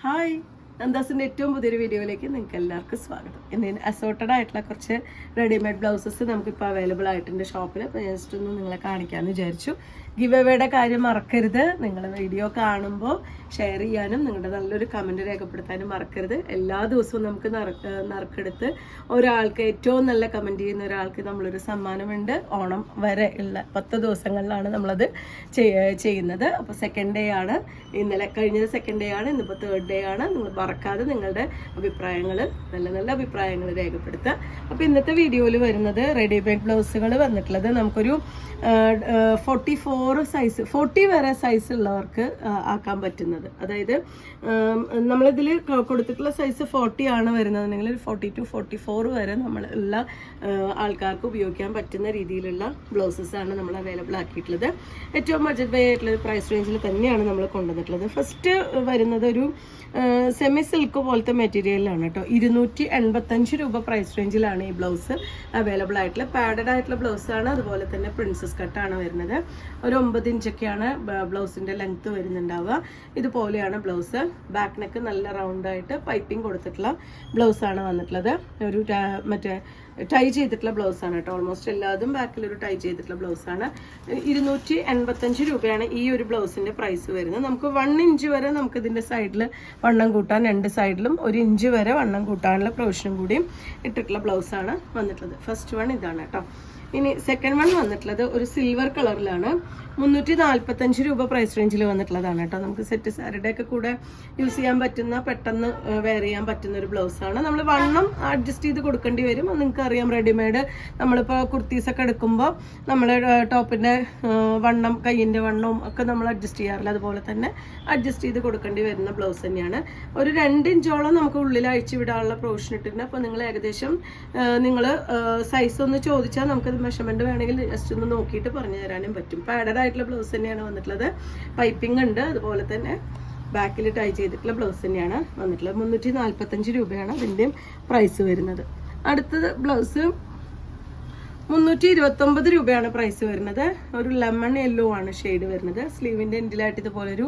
Hi, നന്ദാസിൻ്റെ ഏറ്റവും പുതിയൊരു വീഡിയോയിലേക്ക് നിങ്ങൾക്ക് എല്ലാവർക്കും സ്വാഗതം. ഇന്ന് അസോർട്ടഡ് ആയിട്ടുള്ള കുറച്ച് റെഡിമെയ്ഡ് ബ്ലൗസസ് നമുക്കിപ്പോൾ അവൈലബിൾ ആയിട്ടുണ്ട് ഷോപ്പിൽ. അപ്പോൾ ജസ്റ്റ് ഒന്ന് നിങ്ങളെ കാണിക്കാമെന്ന് വിചാരിച്ചു. ഗിവ് എവേയുടെ കാര്യം മറക്കരുത്. നിങ്ങൾ വീഡിയോ കാണുമ്പോൾ ഷെയർ ചെയ്യാനും നിങ്ങളുടെ നല്ലൊരു കമൻറ്റ് രേഖപ്പെടുത്താനും മറക്കരുത്. എല്ലാ ദിവസവും നമുക്ക് നറുക്കെടുത്ത് ഒരാൾക്ക് ഏറ്റവും നല്ല കമൻറ്റ് ചെയ്യുന്ന ഒരാൾക്ക് നമ്മളൊരു സമ്മാനമുണ്ട്. ഓണം വരെ ഉള്ള 10 ദിവസങ്ങളിലാണ് നമ്മളത് ചെയ്യുന്നത്. അപ്പോൾ സെക്കൻഡ് ഡേ ആണ്, ഇന്നലെ കഴിഞ്ഞത് സെക്കൻഡ് ഡേ ആണ്, ഇന്നിപ്പോൾ തേർഡ് ഡേ ആണ്. നിങ്ങൾ മറക്കാതെ നിങ്ങളുടെ അഭിപ്രായങ്ങൾ, നല്ല നല്ല അഭിപ്രായങ്ങൾ രേഖപ്പെടുത്തുക. അപ്പോൾ ഇന്നത്തെ വീഡിയോയിൽ വരുന്നത് റെഡിമെയ്ഡ് ബ്ലൗസുകൾ വന്നിട്ടുള്ളത് നമുക്കൊരു 44 സൈസ് 40 വരെ സൈസ് ഉള്ളവർക്ക് ആക്കാൻ പറ്റുന്നത്. അതായത് നമ്മളിതിൽ കൊടുത്തിട്ടുള്ള സൈസ് 40 ആണ് വരുന്നതെങ്കിൽ 42 44 വരെ നമ്മൾ ഉള്ള ആൾക്കാർക്ക് ഉപയോഗിക്കാൻ പറ്റുന്ന രീതിയിലുള്ള ബ്ലൗസസ് ആണ് നമ്മൾ അവൈലബിൾ ആക്കിയിട്ടുള്ളത്. ഏറ്റവും ബഡ്ജറ്റ് ബൈ ആയിട്ടുള്ള പ്രൈസ് റേഞ്ചിൽ തന്നെയാണ് നമ്മൾ കൊണ്ടുവന്നിട്ടുള്ളത്. ഫസ്റ്റ് വരുന്നത് ഒരു സെമി സിൽക്ക് പോലത്തെ മെറ്റീരിയലാണ് കേട്ടോ. 285 രൂപ പ്രൈസ് റേഞ്ചിലാണ് ഈ ബ്ലൗസ് അവൈലബിൾ ആയിട്ടുള്ള. പാഡഡ് ആയിട്ടുള്ള ബ്ലൗസാണ്. അതുപോലെ തന്നെ പ്രിൻസസ് കട്ടാണ് വരുന്നത്. ഒരു 9 ഇഞ്ചൊക്കെയാണ് ബ്ലൗസിൻ്റെ ലെങ്ത്ത് വരുന്നുണ്ടാവുക. ഇതുപോലെയാണ് ബ്ലൗസ്. ബാക്ക് നെക്ക് നല്ല റൗണ്ടായിട്ട് പൈപ്പിംഗ് കൊടുത്തിട്ടുള്ള ബ്ലൗസാണ് വന്നിട്ടുള്ളത്. ഒരു മറ്റേ ടൈ ചെയ്തിട്ടുള്ള ബ്ലൗസാണ് കേട്ടോ. ഓൾമോസ്റ്റ് എല്ലാതും ബാക്കിലൊരു ടൈ ചെയ്തിട്ടുള്ള ബ്ലൗസാണ്. 285 രൂപയാണ് ഈ ഒരു ബ്ലൗസിൻ്റെ പ്രൈസ് വരുന്നത്. നമുക്ക് 1 ഇഞ്ച് വരെ നമുക്ക് ഇതിൻ്റെ സൈഡിൽ വണ്ണം കൂട്ടാൻ, 2 സൈഡിലും 1 ഇഞ്ച് വരെ വണ്ണം കൂട്ടാനുള്ള പ്രൊവിഷനും കൂടിയും ഇട്ടിട്ടുള്ള ബ്ലൗസാണ് വന്നിട്ടുള്ളത്. ഫസ്റ്റ് വൺ ഇതാണ് കേട്ടോ. ഇനി സെക്കൻഡ് വൺ വന്നിട്ടുള്ളത് ഒരു സിൽവർ കളറിലാണ്. 345 രൂപ പ്രൈസ് റേഞ്ചിൽ വന്നിട്ടുള്ളതാണ് കേട്ടോ. നമുക്ക് സെറ്റ് സാരിയുടെ ഒക്കെ കൂടെ യൂസ് ചെയ്യാൻ പറ്റുന്ന, പെട്ടെന്ന് വെയർ ചെയ്യാൻ പറ്റുന്ന ഒരു ബ്ലൗസാണ്. നമ്മൾ വണ്ണം അഡ്ജസ്റ്റ് ചെയ്ത് കൊടുക്കേണ്ടി വരും. നിങ്ങൾക്ക് അറിയാം, റെഡിമെയ്ഡ് നമ്മളിപ്പോൾ കുർത്തീസൊക്കെ എടുക്കുമ്പോൾ നമ്മൾ ടോപ്പിൻ്റെ വണ്ണം, കയ്യിൻ്റെ വണ്ണവും ഒക്കെ നമ്മൾ അഡ്ജസ്റ്റ് ചെയ്യാറില്ല. അതുപോലെ തന്നെ അഡ്ജസ്റ്റ് ചെയ്ത് കൊടുക്കേണ്ടി വരുന്ന ബ്ലൗസ് തന്നെയാണ്. ഒരു 2 ഇഞ്ചോളം നമുക്ക് ഉള്ളിൽ അഴിച്ചു വിടാനുള്ള പ്രൊവിഷൻ ഇട്ടിട്ടുണ്ട്. അപ്പോൾ നിങ്ങൾ ഏകദേശം നിങ്ങൾ സൈസ് ഒന്ന് ചോദിച്ചാൽ നമുക്കത് മെഷർമെൻറ്റ് വേണമെങ്കിൽ ജസ്റ്റ് ഒന്ന് നോക്കിയിട്ട് പറഞ്ഞു തരാനും പറ്റും. പാഡഡ് ആയിട്ടുള്ള ബ്ലൗസ് തന്നെയാണ് വന്നിട്ടുള്ളത്. പൈപ്പിംഗ് ഉണ്ട്. അതുപോലെ തന്നെ ബാക്കിൽ ടൈ ചെയ്തിട്ടുള്ള ബ്ലൗസ് തന്നെയാണ് വന്നിട്ടുള്ളത്. 345 രൂപയാണ് അതിൻ്റെ പ്രൈസ് വരുന്നത്. അടുത്തത് ബ്ലൗസ് 329 രൂപയാണ് പ്രൈസ് വരുന്നത്. ഒരു ലെമൺ യെല്ലോ ആണ് ഷെയ്ഡ് വരുന്നത്. സ്ലീവിൻ്റെ എൻഡിലായിട്ട് ഇതുപോലൊരു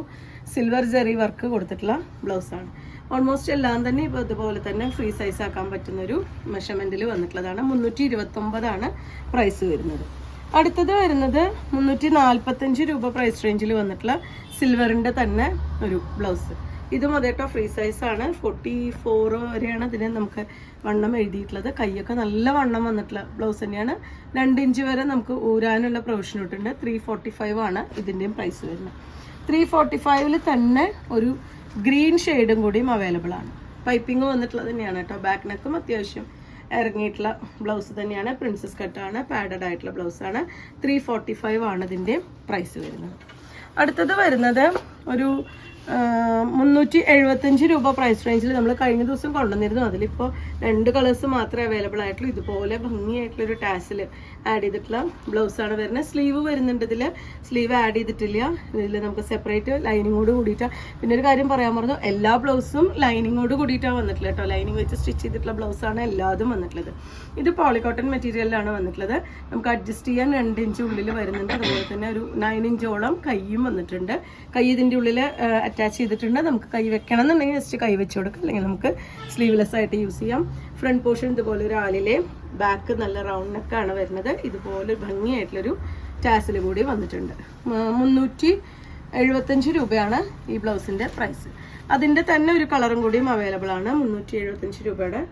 സിൽവർ ജെറി വർക്ക് കൊടുത്തിട്ടുള്ള ബ്ലൗസാണ്. ഓൾമോസ്റ്റ് എല്ലാം തന്നെ ഇപ്പോൾ ഇതുപോലെ തന്നെ ഫ്രീ സൈസ് ആക്കാൻ പറ്റുന്നൊരു മെഷർമെൻറ്റിൽ വന്നിട്ടുള്ളതാണ്. 329 പ്രൈസ് വരുന്നത്. അടുത്തത് വരുന്നത് 345 രൂപ പ്രൈസ് റേഞ്ചിൽ വന്നിട്ടുള്ള സിൽവറിൻ്റെ തന്നെ ഒരു ബ്ലൗസ്. ഇതും അതേട്ടോ ഫ്രീ സൈസാണ്. 44 വരെയാണ് അതിന് നമുക്ക് വണ്ണം എഴുതിയിട്ടുള്ളത്. കൈയൊക്കെ നല്ല വണ്ണം വന്നിട്ടുള്ള ബ്ലൗസ് തന്നെയാണ്. 2 ഇഞ്ച് വരെ നമുക്ക് ഊരാനുള്ള പ്രൊവിഷൻ ഇട്ടുണ്ട്. 345 ആണ് ഇതിൻ്റെയും പ്രൈസ് വരുന്നത്. 345 തന്നെ ഒരു ഗ്രീൻ ഷെയ്ഡും കൂടിയും അവൈലബിൾ ആണ്. പൈപ്പിംഗ് വന്നിട്ടുള്ളത് തന്നെയാണ് കേട്ടോ. ബാക്ക് നെക്കും അത്യാവശ്യം ഇറങ്ങിയിട്ടുള്ള ബ്ലൗസ് തന്നെയാണ്. പ്രിൻസസ് കട്ടാണ്, പാഡഡ് ആയിട്ടുള്ള ബ്ലൗസാണ്. 345 ആണ് ഇതിൻ്റെ പ്രൈസ് വരുന്നത്. അടുത്തത് വരുന്നത് ഒരു 375 രൂപ പ്രൈസ് റേഞ്ചിൽ നമ്മൾ കഴിഞ്ഞ ദിവസം കൊണ്ടുവന്നിരുന്നു. അതിലിപ്പോൾ 2 കളേഴ്സ് മാത്രമേ അവൈലബിൾ ആയിട്ടുള്ളൂ. ഇതുപോലെ ഭംഗിയായിട്ടുള്ളൊരു ടാസിൽ ആഡ് ചെയ്തിട്ടുള്ള ബ്ലൗസാണ് വരുന്നത്. സ്ലീവ് വരുന്നുണ്ട്. ഇതിൽ സ്ലീവ് ആഡ് ചെയ്തിട്ടില്ല. ഇതിൽ നമുക്ക് സെപ്പറേറ്റ് ലൈനിങ്ങോട് കൂടിയിട്ടാണ്. പിന്നെ ഒരു കാര്യം പറയാൻ പറഞ്ഞു, എല്ലാ ബ്ലൗസും ലൈനിങ്ങോട് കൂടിയിട്ടാണ് വന്നിട്ടുള്ളത് കേട്ടോ. ലൈനിങ് വെച്ച് സ്റ്റിച്ച് ചെയ്തിട്ടുള്ള ബ്ലൗസാണ് എല്ലാതും വന്നിട്ടുള്ളത്. ഇത് പോളിക്കോട്ടൺ മെറ്റീരിയലിലാണ് വന്നിട്ടുള്ളത്. നമുക്ക് അഡ്ജസ്റ്റ് ചെയ്യാൻ 2 ഇഞ്ച് ഉള്ളിൽ വരുന്നുണ്ട്. അതുപോലെ തന്നെ ഒരു 9 ഇഞ്ചോളം കൈയും വന്നിട്ടുണ്ട്. കൈ ഇതിൻ്റെ ഉള്ളിൽ അറ്റാച്ച് ചെയ്തിട്ടുണ്ട്. നമുക്ക് കൈ വെക്കണം എന്നുണ്ടെങ്കിൽ ജസ്റ്റ് കൈ വെച്ച് കൊടുക്കാം, അല്ലെങ്കിൽ നമുക്ക് സ്ലീവ്ലെസ് ആയിട്ട് യൂസ് ചെയ്യാം. ഫ്രണ്ട് പോർഷൻ ഇതുപോലെ ഒരു ആലിലെ, ബാക്ക് നല്ല റൗണ്ട് നെക്കാണ് വരുന്നത്. ഇതുപോലെ ഭംഗിയായിട്ടുള്ളൊരു ടാസിൽ കൂടി വന്നിട്ടുണ്ട്. 375 രൂപയാണ് ഈ ബ്ലൗസിൻ്റെ പ്രൈസ്. അതിൻ്റെ തന്നെ ഒരു കളറും കൂടിയും അവൈലബിൾ ആണ്. 375 രൂപയുടെ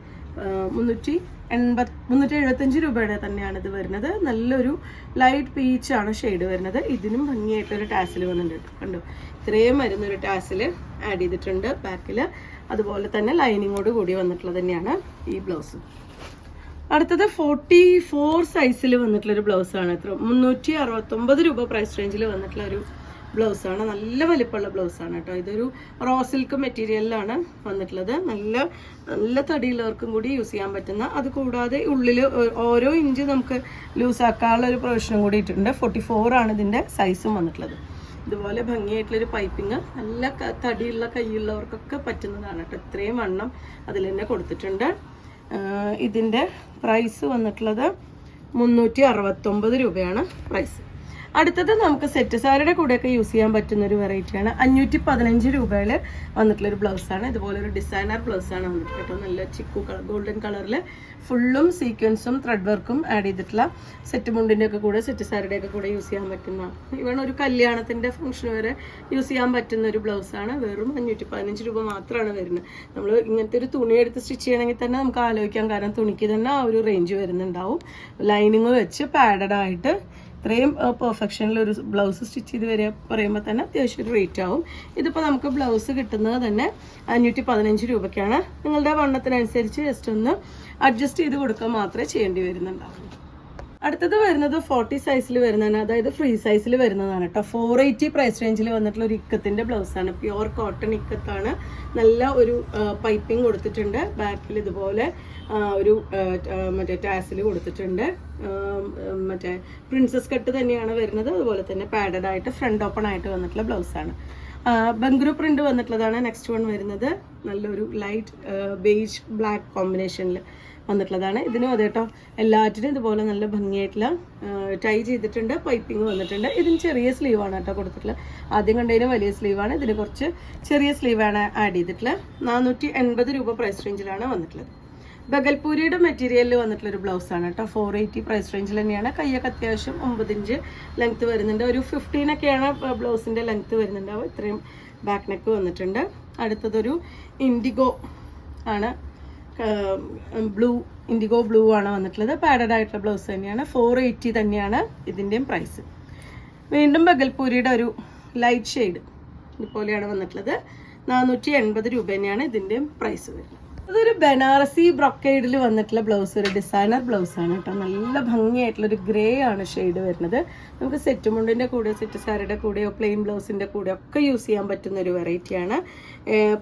375 രൂപയുടെ തന്നെയാണ് ഇത് വരുന്നത്. നല്ലൊരു ലൈറ്റ് പീച്ചാണ് ഷെയ്ഡ് വരുന്നത്. ഇതിനും ഭംഗിയായിട്ടൊരു ടാസിൽ വന്നിട്ടുണ്ട്. കണ്ടോ, ഇത്രയും വരുന്നൊരു ടാസിൽ ആഡ് ചെയ്തിട്ടുണ്ട് ബാക്കിൽ. അതുപോലെ തന്നെ ലൈനിങ്ങോട് കൂടി വന്നിട്ടുള്ളത് തന്നെയാണ് ഈ ബ്ലൗസ്. അടുത്തത് 44 സൈസിൽ വന്നിട്ടുള്ളൊരു ബ്ലൗസാണ്. 369 രൂപ പ്രൈസ് റേഞ്ചിൽ വന്നിട്ടുള്ള ഒരു ബ്ലൗസാണ്. നല്ല വലിപ്പമുള്ള ബ്ലൗസാണ് കേട്ടോ. ഇതൊരു റോ സിൽക്ക് മെറ്റീരിയലിലാണ് വന്നിട്ടുള്ളത്. നല്ല നല്ല തടിയുള്ളവർക്കും കൂടി യൂസ് ചെയ്യാൻ പറ്റുന്ന, അതുകൂടാതെ ഉള്ളിൽ ഓരോ ഇഞ്ച് നമുക്ക് ലൂസാക്കാനുള്ള ഒരു പ്രൊവിഷനും കൂടി ഇട്ടിട്ടുണ്ട്. 44 ആണ് ഇതിൻ്റെ സൈസും വന്നിട്ടുള്ളത്. ഇതുപോലെ ഭംഗിയായിട്ടുള്ളൊരു പൈപ്പിങ് നല്ല തടിയുള്ള കൈയുള്ളവർക്കൊക്കെ പറ്റുന്നതാണ് കേട്ടോ. ഇത്രയും വണ്ണം അതിൽ തന്നെ കൊടുത്തിട്ടുണ്ട്. ഇതിൻ്റെ പ്രൈസ് വന്നിട്ടുള്ളത് 369 രൂപയാണ് പ്രൈസ്. അടുത്തത് നമുക്ക് സെറ്റ് സാരിയുടെ കൂടെയൊക്കെ യൂസ് ചെയ്യാൻ പറ്റുന്ന ഒരു വെറൈറ്റിയാണ്. 515 രൂപയിൽ വന്നിട്ടുള്ളൊരു ബ്ലൗസാണ്. ഇതുപോലെ ഒരു ഡിസൈനർ ബ്ലൗസാണ് വന്നിട്ട് കേട്ടോ. നല്ല ചിക്കു കളർ ഗോൾഡൻ കളറിൽ ഫുള്ളും സീക്വൻസും ത്രെഡ് വർക്കും ആഡ് ചെയ്തിട്ടുള്ള സെറ്റ് മുണ്ടിൻ്റെ ഒക്കെ കൂടെ സെറ്റ് സാരിയുടെ ഒക്കെ കൂടെ യൂസ് ചെയ്യാൻ പറ്റുന്ന, ഇവൺ ഒരു കല്യാണത്തിൻ്റെ ഫംഗ്ഷൻ വരെ യൂസ് ചെയ്യാൻ പറ്റുന്ന ഒരു ബ്ലൗസാണ്. വെറും 515 രൂപ മാത്രമാണ് വരുന്നത്. നമ്മൾ ഇങ്ങനത്തെ ഒരു തുണി എടുത്ത് സ്റ്റിച്ച് ചെയ്യണമെങ്കിൽ തന്നെ നമുക്ക് ആലോചിക്കാം, കാരണം തുണിക്ക് തന്നെ ആ ഒരു റേഞ്ച് വരുന്നുണ്ടാവും. ലൈനിങ് വെച്ച് പാഡഡ് ആയിട്ട് ഇത്രയും പെർഫെക്ഷനിൽ ഒരു ബ്ലൗസ് സ്റ്റിച്ച് ചെയ്ത് വരിക പറയുമ്പോൾ തന്നെ അത്യാവശ്യം ഒരു റേറ്റ് ആവും. ഇതിപ്പോൾ നമുക്ക് ബ്ലൗസ് കിട്ടുന്നത് തന്നെ 515 രൂപയ്ക്കാണ്. നിങ്ങളുടെ വണ്ണത്തിനനുസരിച്ച് ജസ്റ്റ് ഒന്ന് അഡ്ജസ്റ്റ് ചെയ്ത് കൊടുക്കാൻ മാത്രമേ ചെയ്യേണ്ടി വരുന്നുണ്ടാവും. അടുത്തത് വരുന്നത് 40 സൈസിൽ വരുന്നതാണ്, അതായത് ഫ്രീ സൈസിൽ വരുന്നതാണ് കേട്ടോ. 480 പ്രൈസ് റേഞ്ചിൽ വന്നിട്ടുള്ള ഒരു ഇക്കത്തിൻ്റെ ബ്ലൗസാണ്. Pure cotton ഇക്കത്താണ്. നല്ല ഒരു പൈപ്പിംഗ് കൊടുത്തിട്ടുണ്ട്. ബാക്കിൽ ഇതുപോലെ ഒരു മറ്റേ ടാസിൽ കൊടുത്തിട്ടുണ്ട്. മറ്റേ പ്രിൻസസ് കട്ട് തന്നെയാണ് വരുന്നത്. അതുപോലെ തന്നെ പാഡഡ് ആയിട്ട് ഫ്രണ്ട് ഓപ്പൺ ആയിട്ട് വന്നിട്ടുള്ള ബ്ലൗസാണ്. ബംഗുരു പ്രിന്റ് വന്നിട്ടുള്ളതാണ് നെക്സ്റ്റ് വൺ വരുന്നത്. നല്ലൊരു ലൈറ്റ് ബേജ് ബ്ലാക്ക് കോമ്പിനേഷനിൽ വന്നിട്ടുള്ളതാണ്. ഇതിനും അതെ കേട്ടോ, എല്ലാറ്റിനും ഇതുപോലെ നല്ല ഭംഗിയായിട്ടുള്ള ടൈ ചെയ്തിട്ടുണ്ട്. പൈപ്പിംഗ് വന്നിട്ടുണ്ട്. ഇതിന് ചെറിയ സ്ലീവാണ് കേട്ടോ കൊടുത്തിട്ടുള്ളത്. ആദ്യം കണ്ടതിന് വലിയ സ്ലീവാണ്, ഇതിന് കുറച്ച് ചെറിയ സ്ലീവാണ് ആഡ് ചെയ്തിട്ടുള്ളത്. 480 രൂപ പ്രൈസ് റേഞ്ചിലാണ് വന്നിട്ടുള്ളത്. ബഗൽപൂരിയുടെ മെറ്റീരിയലിൽ വന്നിട്ടുള്ളൊരു ബ്ലൗസാണ് കേട്ടോ. 480 പ്രൈസ് റേഞ്ചിൽ തന്നെയാണ്. കയ്യൊക്കെ അത്യാവശ്യം 9 ഇഞ്ച് ലെങ്ത്ത് വരുന്നുണ്ട്. ഒരു 15 ഒക്കെയാണ് ബ്ലൗസിൻ്റെ ലെങ്ത്ത് വരുന്നുണ്ടാവും. ഇത്രയും ബാക്ക് നെക്ക് വന്നിട്ടുണ്ട്. അടുത്തതൊരു ഇൻഡിഗോ ആണ്, ഇൻഡിഗോ ബ്ലൂ ആണ് വന്നിട്ടുള്ളത്. പാഡഡ് ആയിട്ടുള്ള ബ്ലൗസ് തന്നെയാണ്. 480 തന്നെയാണ് ഇതിൻ്റെയും പ്രൈസ്. വീണ്ടും ബഗൽപൂരിയുടെ ഒരു ലൈറ്റ് ഷെയ്ഡ് ഇതുപോലെയാണ് വന്നിട്ടുള്ളത്. 480 രൂപ തന്നെയാണ് ഇതിൻ്റെയും പ്രൈസ് വരുന്നത്. അതൊരു ബനാറസി ബ്രൊക്കേഡിൽ വന്നിട്ടുള്ള ബ്ലൗസ്, ഒരു ഡിസൈനർ ബ്ലൗസാണ് കേട്ടോ. നല്ല ഭംഗിയായിട്ടുള്ളൊരു ഗ്രേ ആണ് ഷെയ്ഡ് വരുന്നത്. നമുക്ക് സെറ്റ് മുണ്ടിൻ്റെ കൂടെ സെറ്റ് സാരിയുടെ കൂടെയോ പ്ലെയിൻ ബ്ലൗസിൻ്റെ കൂടെ ഒക്കെ യൂസ് ചെയ്യാൻ പറ്റുന്ന ഒരു വെറൈറ്റിയാണ്.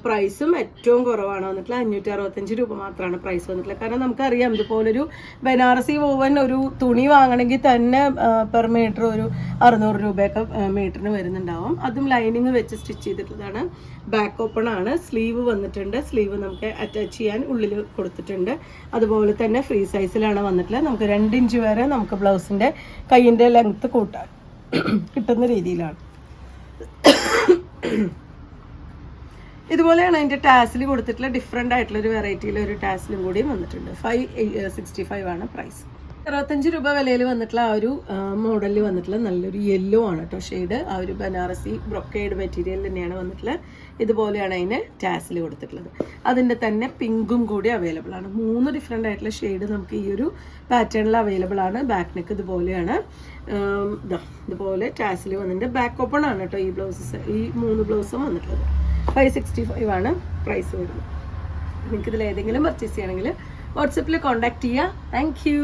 പ്രൈസും ഏറ്റവും കുറവാണ് വന്നിട്ടുള്ളത്. 565 രൂപ മാത്രമാണ് പ്രൈസ് വന്നിട്ടുള്ളത്. കാരണം നമുക്കറിയാം ഇതുപോലൊരു ബനാറസി വോവൻ ഒരു തുണി വാങ്ങണമെങ്കിൽ തന്നെ പെർ മീറ്റർ ഒരു 600 രൂപയൊക്കെ മീറ്ററിന് വരുന്നുണ്ടാവും. അതും ലൈനിങ് വെച്ച് സ്റ്റിച്ച് ചെയ്തിട്ടുള്ളതാണ്. ബാക്ക് ഓപ്പൺ ആണ്. സ്ലീവ് വന്നിട്ടുണ്ട്. സ്ലീവ് നമുക്ക് അറ്റാച്ച് ചെയ്യാൻ ഉള്ളിൽ കൊടുത്തിട്ടുണ്ട്. അതുപോലെ തന്നെ ഫ്രീ സൈസിലാണ് വന്നിട്ടുള്ളത്. നമുക്ക് 2 ഇഞ്ച് വരെ നമുക്ക് ബ്ലൗസിൻ്റെ കൈയിൻ്റെ ലെങ്ത്ത് കൂട്ടാൻ കിട്ടുന്ന രീതിയിലാണ്. ഇതുപോലെയാണ് അതിൻ്റെ ടാസിൽ കൊടുത്തിട്ടുള്ള ഡിഫറെൻ്റ് ആയിട്ടുള്ള ഒരു വെറൈറ്റിയിൽ ഒരു ടാസിലും കൂടിയും വന്നിട്ടുണ്ട്. 565 ആണ് പ്രൈസ്. 65 രൂപ വിലയിൽ വന്നിട്ടുള്ള ആ ഒരു മോഡലിൽ വന്നിട്ടുള്ള നല്ലൊരു യെല്ലോ ആണ് കേട്ടോ ഷെയ്ഡ്. ആ ഒരു ബനാറസി ബ്രൊക്കേഡ് മെറ്റീരിയൽ തന്നെയാണ് വന്നിട്ടുള്ളത്. ഇതുപോലെയാണ് അതിന് ടാസിൽ കൊടുത്തിട്ടുള്ളത്. അതിൻ്റെ തന്നെ പിങ്കും കൂടി അവൈലബിൾ ആണ്. 3 ഡിഫറെൻ്റ് ആയിട്ടുള്ള ഷെയ്ഡ് നമുക്ക് ഈ ഒരു പാറ്റേണിൽ അവൈലബിൾ ആണ്. ബാക്ക് നെക്ക് ഇതുപോലെയാണ്. ഇതുപോലെ ടാസിൽ വന്നിട്ടുണ്ട്. ബാക്ക് ഓപ്പൺ ആണ് കേട്ടോ ഈ ബ്ലൗസസ്, ഈ 3 ബ്ലൗസും വന്നിട്ടുള്ളത്. 565 ആണ് പ്രൈസ് വരുന്നത്. നിങ്ങൾക്ക് ഇതിൽ ഏതെങ്കിലും പർച്ചേസ് ചെയ്യണമെങ്കിൽ വാട്സപ്പിൽ കോൺടാക്ട് ചെയ്യുക. Thank you.